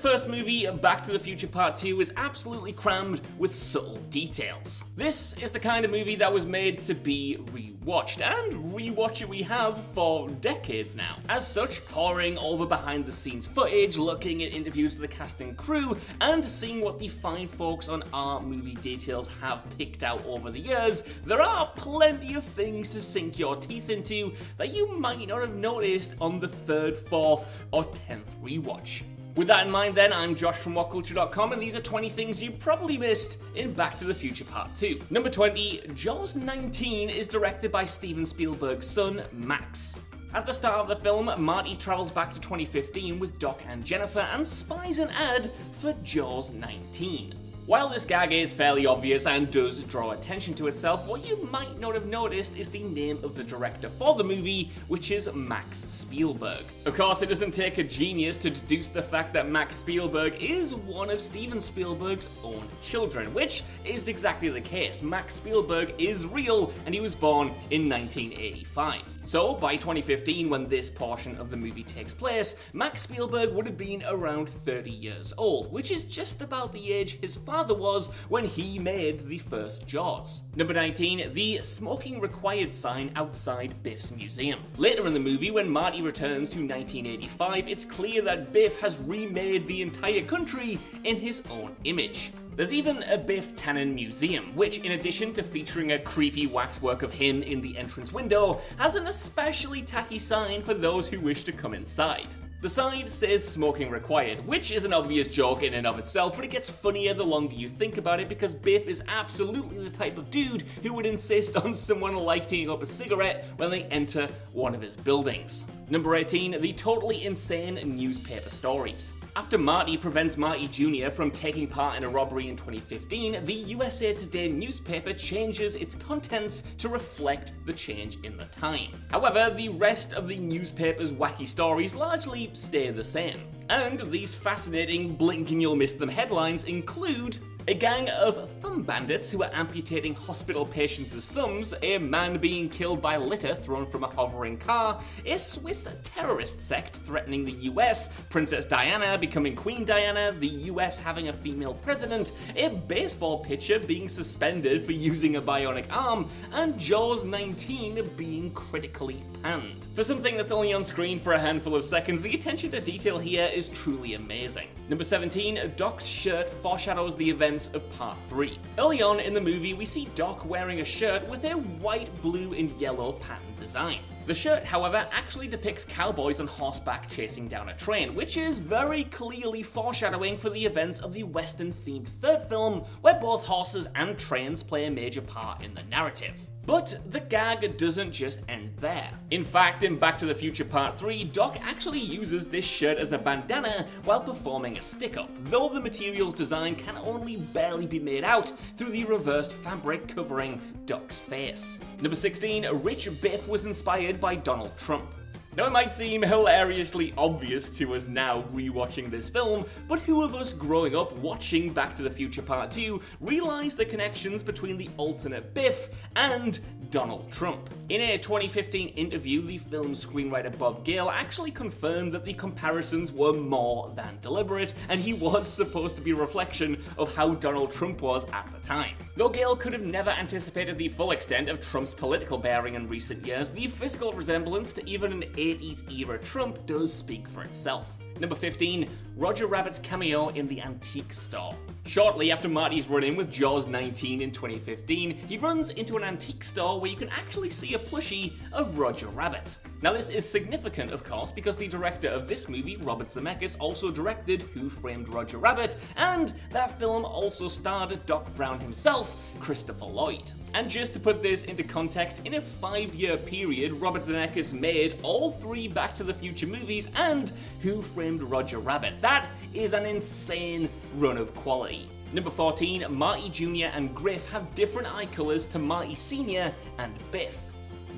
first movie, Back to the Future Part 2, is absolutely crammed with subtle details. This is the kind of movie that was made to be rewatched, and rewatch it we have for decades now. As such, poring over behind the scenes footage, looking at interviews with the cast and crew, and seeing what the fine folks on our movie details have picked out over the years, there are plenty of things to sink your teeth into that you might not have noticed on the 3rd, 4th, or 10th rewatch. With that in mind then, I'm Josh from WhatCulture.com, and these are 20 things you probably missed in Back to the Future Part 2. Number 20, Jaws 19 is directed by Steven Spielberg's son, Max. At the start of the film, Marty travels back to 2015 with Doc and Jennifer and spies an ad for Jaws 19. While this gag is fairly obvious and does draw attention to itself, what you might not have noticed is the name of the director for the movie, which is Max Spielberg. Of course, it doesn't take a genius to deduce the fact that Max Spielberg is one of Steven Spielberg's own children, which is exactly the case. Max Spielberg is real, and he was born in 1985. So, by 2015, when this portion of the movie takes place, Max Spielberg would have been around 30 years old, which is just about the age his father was when he made the first Jaws. Number 19, the smoking required sign outside Biff's museum. Later in the movie, when Marty returns to 1985, it's clear that Biff has remade the entire country in his own image. There's even a Biff Tannen museum, which, in addition to featuring a creepy waxwork of him in the entrance window, has an especially tacky sign for those who wish to come inside. The sign says smoking required, which is an obvious joke in and of itself, but it gets funnier the longer you think about it because Biff is absolutely the type of dude who would insist on someone lighting up a cigarette when they enter one of his buildings. Number 18, the totally insane newspaper stories. After Marty prevents Marty Jr. from taking part in a robbery in 2015, the USA Today newspaper changes its contents to reflect the change in the time. However, the rest of the newspaper's wacky stories largely stay the same. And these fascinating blink and you'll miss them headlines include a gang of thumb bandits who are amputating hospital patients' thumbs, a man being killed by litter thrown from a hovering car, a Swiss terrorist sect threatening the US, Princess Diana becoming Queen Diana, the US having a female president, a baseball pitcher being suspended for using a bionic arm, and Jaws 19 being critically panned. For something that's only on screen for a handful of seconds, the attention to detail here is truly amazing. Number 17, Doc's shirt foreshadows the events of Part 3. Early on in the movie, we see Doc wearing a shirt with a white, blue, and yellow pattern design. The shirt, however, actually depicts cowboys on horseback chasing down a train, which is very clearly foreshadowing for the events of the Western-themed third film, where both horses and trains play a major part in the narrative. But the gag doesn't just end there. In fact, in Back to the Future Part 3, Doc actually uses this shirt as a bandana while performing a stick-up, though the material's design can only barely be made out through the reversed fabric covering Doc's face. Number 16, Rich Biff was inspired by Donald Trump. Now, it might seem hilariously obvious to us now rewatching this film, but who of us growing up watching Back to the Future Part 2 realised the connections between the alternate Biff and Donald Trump? In a 2015 interview, the film's screenwriter Bob Gale actually confirmed that the comparisons were more than deliberate, and he was supposed to be a reflection of how Donald Trump was at the time. Though Gale could have never anticipated the full extent of Trump's political bearing in recent years, the physical resemblance to even an 80s era Trump does speak for itself. Number 15, Roger Rabbit's cameo in the antique store. Shortly after Marty's run-in with Jaws 19 in 2015, he runs into an antique store where you can actually see a plushie of Roger Rabbit. Now, this is significant, of course, because the director of this movie, Robert Zemeckis, also directed Who Framed Roger Rabbit, and that film also starred Doc Brown himself, Christopher Lloyd. And just to put this into context, in a 5-year period, Robert Zemeckis made all 3 Back to the Future movies and Who Framed Roger Rabbit. That is an insane run of quality. Number 14, Marty Jr. and Griff have different eye colours to Marty Sr. and Biff.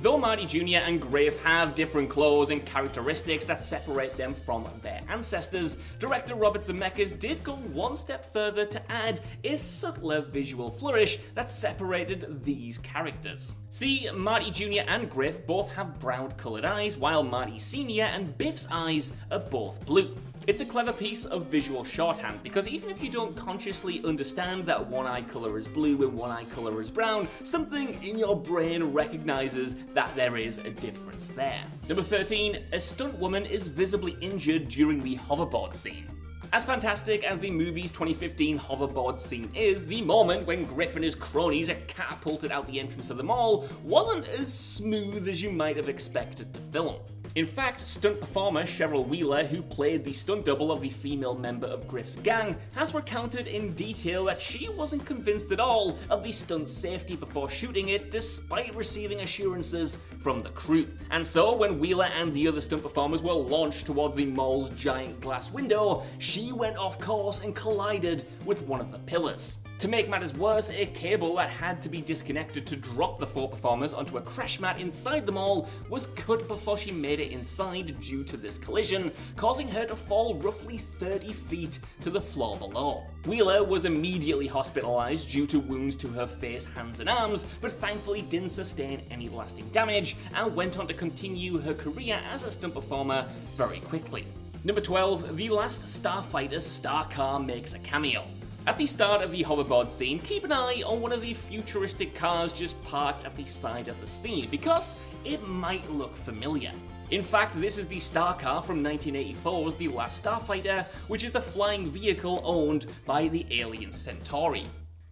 Though Marty Jr. and Griff have different clothes and characteristics that separate them from their ancestors, director Robert Zemeckis did go one step further to add a subtler visual flourish that separated these characters. See, Marty Jr. and Griff both have brown coloured eyes, while Marty Sr. and Biff's eyes are both blue. It's a clever piece of visual shorthand, because even if you don't consciously understand that one eye color is blue and one eye color is brown, something in your brain recognizes that there is a difference there. Number 13, a stunt woman is visibly injured during the hoverboard scene. As fantastic as the movie's 2015 hoverboard scene is, the moment when Griff and his cronies are catapulted out the entrance of the mall wasn't as smooth as you might have expected to film. In fact, stunt performer Cheryl Wheeler, who played the stunt double of the female member of Griff's gang, has recounted in detail that she wasn't convinced at all of the stunt's safety before shooting it, despite receiving assurances from the crew. And so, when Wheeler and the other stunt performers were launched towards the mall's giant glass window, she went off course and collided with one of the pillars. To make matters worse, a cable that had to be disconnected to drop the 4 performers onto a crash mat inside the mall was cut before she made it inside due to this collision, causing her to fall roughly 30 feet to the floor below. Wheeler was immediately hospitalized due to wounds to her face, hands and arms, but thankfully didn't sustain any lasting damage and went on to continue her career as a stunt performer very quickly. Number 12, the last Starfighter's star car makes a cameo. At the start of the hoverboard scene, keep an eye on one of the futuristic cars just parked at the side of the scene, because it might look familiar. In fact, this is the star car from 1984's The Last Starfighter, which is the flying vehicle owned by the alien Centauri.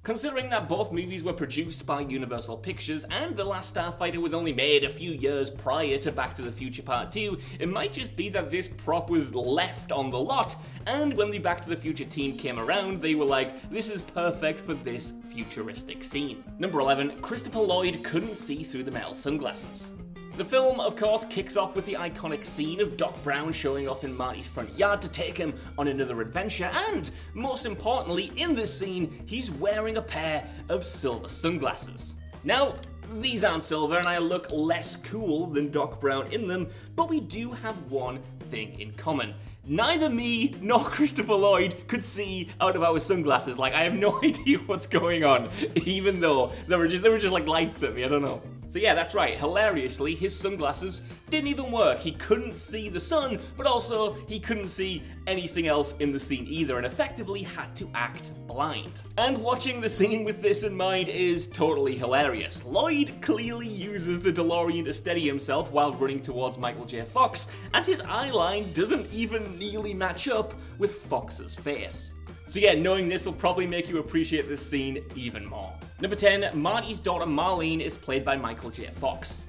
Considering that both movies were produced by Universal Pictures and The Last Starfighter was only made a few years prior to Back to the Future Part 2, it might just be that this prop was left on the lot, and when the Back to the Future team came around, they were like, this is perfect for this futuristic scene. Number 11, Christopher Lloyd couldn't see through the metal sunglasses. The film, of course, kicks off with the iconic scene of Doc Brown showing up in Marty's front yard to take him on another adventure, and, most importantly, in this scene, he's wearing a pair of silver sunglasses. Now, these aren't silver and I look less cool than Doc Brown in them, but we do have one thing in common. Neither me nor Christopher Lloyd could see out of our sunglasses. Like, I have no idea what's going on, even though they were just like lights at me, I don't know. So yeah, that's right, hilariously, his sunglasses didn't even work. He couldn't see the sun, but also he couldn't see anything else in the scene either, and effectively had to act blind. And watching the scene with this in mind is totally hilarious. Lloyd clearly uses the DeLorean to steady himself while running towards Michael J. Fox, and his eye line doesn't even nearly match up with Fox's face. So yeah, knowing this will probably make you appreciate this scene even more. Number 10, Marty's daughter Marlene is played by Michael J. Fox.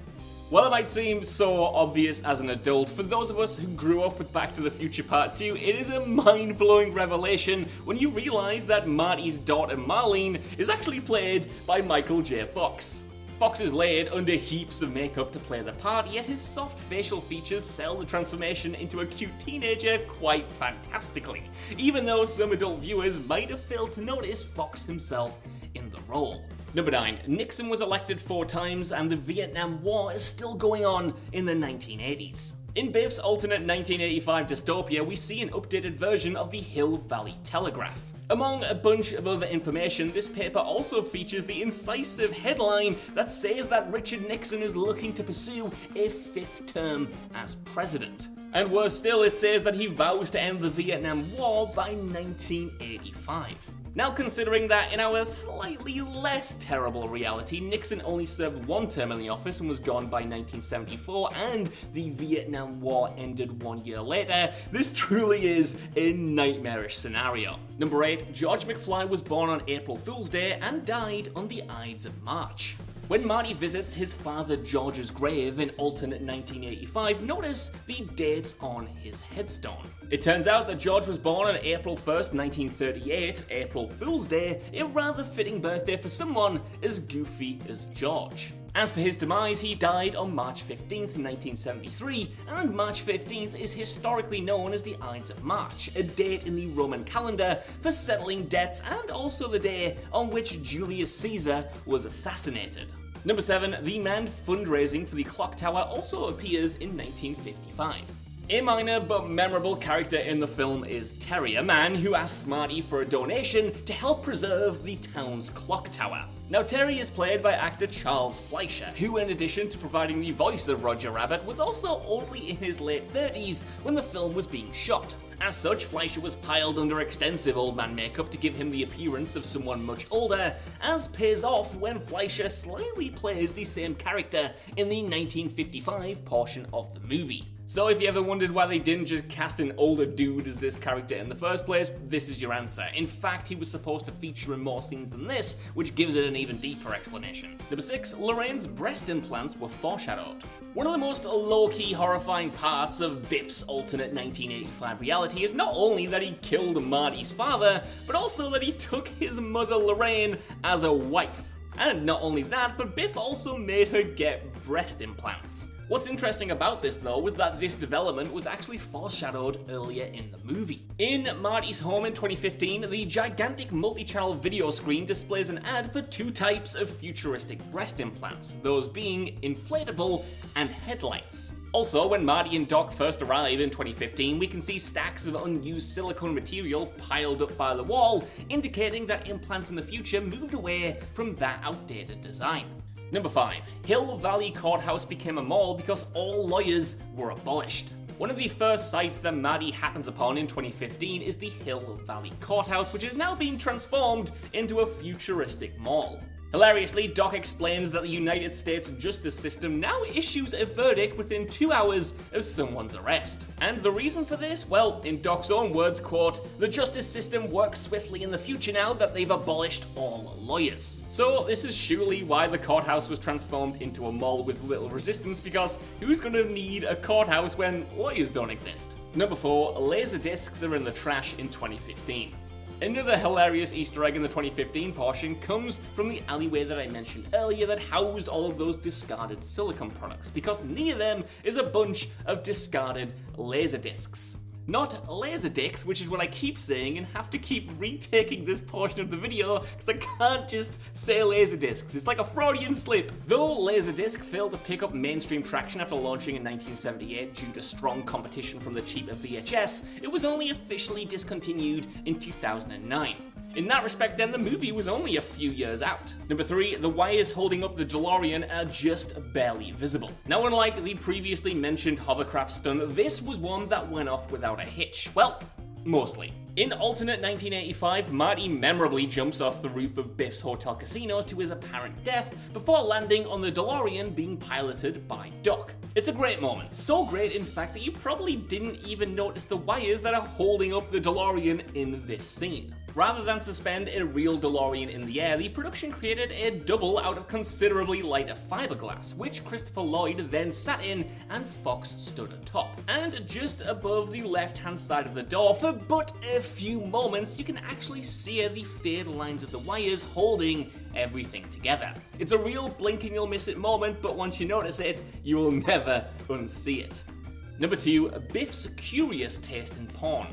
While it might seem so obvious as an adult, for those of us who grew up with Back to the Future Part 2, it is a mind-blowing revelation when you realize that Marty's daughter Marlene is actually played by Michael J. Fox. Fox is laid under heaps of makeup to play the part, yet his soft facial features sell the transformation into a cute teenager quite fantastically, even though some adult viewers might have failed to notice Fox himself in the role. Number 9, Nixon was elected 4 times and the Vietnam War is still going on in the 1980s. In Biff's alternate 1985 dystopia, we see an updated version of the Hill Valley Telegraph. Among a bunch of other information, this paper also features the incisive headline that says that Richard Nixon is looking to pursue a 5th term as president. And worse still, it says that he vows to end the Vietnam War by 1985. Now, considering that in our slightly less terrible reality, Nixon only served 1 term in the office and was gone by 1974, and the Vietnam War ended 1 year later, this truly is a nightmarish scenario. Number 8, George McFly was born on April Fool's Day and died on the Ides of March. When Marty visits his father George's grave in alternate 1985, notice the dates on his headstone. It turns out that George was born on April 1st, 1938, April Fool's Day, a rather fitting birthday for someone as goofy as George. As for his demise, he died on March 15th, 1973, and March 15th is historically known as the Ides of March, a date in the Roman calendar for settling debts and also the day on which Julius Caesar was assassinated. Number 7, the manned fundraising for the clock tower also appears in 1955. A minor but memorable character in the film is Terry, a man who asks Marty for a donation to help preserve the town's clock tower. Now, Terry is played by actor Charles Fleischer, who in addition to providing the voice of Roger Rabbit, was also only in his late 30s when the film was being shot. As such, Fleischer was piled under extensive old man makeup to give him the appearance of someone much older, as pays off when Fleischer slightly plays the same character in the 1955 portion of the movie. So if you ever wondered why they didn't just cast an older dude as this character in the first place, this is your answer. In fact, he was supposed to feature in more scenes than this, which gives it an even deeper explanation. Number 6, Lorraine's breast implants were foreshadowed. One of the most low-key horrifying parts of Biff's alternate 1985 reality is not only that he killed Marty's father, but also that he took his mother Lorraine as a wife. And not only that, but Biff also made her get breast implants. What's interesting about this though was that this development was actually foreshadowed earlier in the movie. In Marty's home in 2015, the gigantic multi-channel video screen displays an ad for 2 types of futuristic breast implants, those being inflatable and headlights. Also, when Marty and Doc first arrive in 2015, we can see stacks of unused silicone material piled up by the wall, indicating that implants in the future moved away from that outdated design. Number 5. Hill Valley Courthouse became a mall because all lawyers were abolished. One of the first sites that Marty happens upon in 2015 is the Hill Valley Courthouse, which is now being transformed into a futuristic mall. Hilariously, Doc explains that the United States justice system now issues a verdict within 2 hours of someone's arrest. And the reason for this? Well, in Doc's own words, quote, "The justice system works swiftly in the future now that they've abolished all lawyers." So this is surely why the courthouse was transformed into a mall with little resistance, because who's gonna need a courthouse when lawyers don't exist? Number 4, laser discs are in the trash in 2015. Another hilarious Easter egg in the 2015 portion comes from the alleyway that I mentioned earlier that housed all of those discarded silicone products, because near them is a bunch of discarded laser discs. Not laser dicks, which is what I keep saying and have to keep retaking this portion of the video because I can't just say laser discs. It's like a Freudian slip. Though Laserdisc failed to pick up mainstream traction after launching in 1978 due to strong competition from the cheaper VHS, it was only officially discontinued in 2009. In that respect then, the movie was only a few years out. Number 3, the wires holding up the DeLorean are just barely visible. Now, unlike the previously mentioned hovercraft stunt, this was one that went off without a hitch. Well, mostly. In alternate 1985, Marty memorably jumps off the roof of Biff's hotel casino to his apparent death before landing on the DeLorean being piloted by Doc. It's a great moment, so great in fact that you probably didn't even notice the wires that are holding up the DeLorean in this scene. Rather than suspend a real DeLorean in the air, the production created a double out of considerably lighter fiberglass, which Christopher Lloyd then sat in and Fox stood atop. And just above the left-hand side of the door, for but a few moments, you can actually see the fade lines of the wires holding everything together. It's a real blink and you'll miss it moment, but once you notice it, you will never unsee it. Number 2, Biff's curious taste in porn.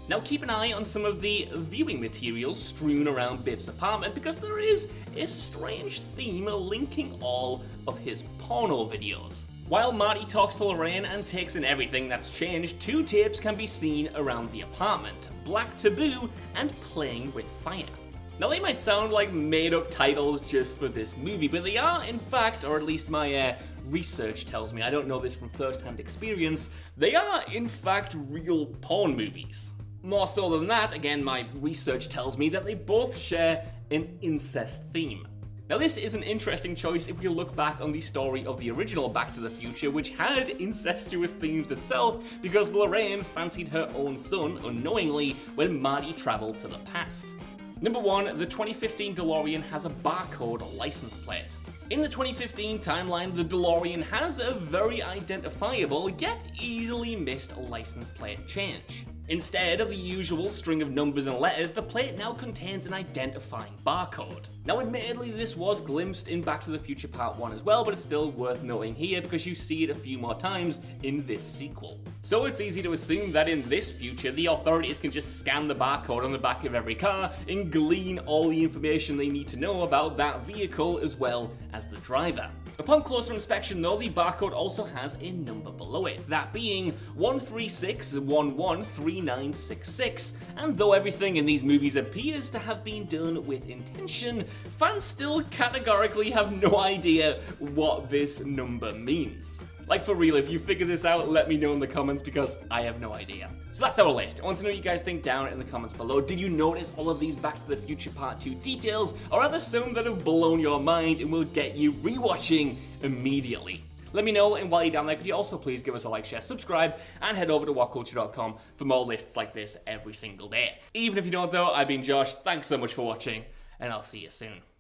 Now keep an eye on some of the viewing materials strewn around Biff's apartment because there is a strange theme linking all of his porno videos. While Marty talks to Lorraine and takes in everything that's changed, 2 tapes can be seen around the apartment: Black Taboo and Playing with Fire. Now they might sound like made up titles just for this movie, but they are in fact, or at least my research tells me, I don't know this from first-hand experience, they are in fact real porn movies. More so than that, again, my research tells me that they both share an incest theme. Now this is an interesting choice if we look back on the story of the original Back to the Future, which had incestuous themes itself because Lorraine fancied her own son unknowingly when Marty traveled to the past. Number 1, the 2015 DeLorean has a barcode license plate. In the 2015 timeline, the DeLorean has a very identifiable yet easily missed license plate change. Instead of the usual string of numbers and letters, the plate now contains an identifying barcode. Now admittedly this was glimpsed in Back to the Future Part 1 as well, but it's still worth noting here because you see it a few more times in this sequel. So it's easy to assume that in this future, the authorities can just scan the barcode on the back of every car and glean all the information they need to know about that vehicle as well as the driver. Upon closer inspection though, the barcode also has a number below it, that being 136113966, and though everything in these movies appears to have been done with intention, fans still categorically have no idea what this number means. Like, for real, if you figure this out, let me know in the comments, because I have no idea. So that's our list. I want to know what you guys think down in the comments below. Did you notice all of these Back to the Future Part 2 details, or are there some that have blown your mind and will get you rewatching immediately? Let me know, and while you're down there, could you also please give us a like, share, subscribe, and head over to whatculture.com for more lists like this every single day. Even if you don't though, I've been Josh, thanks so much for watching, and I'll see you soon.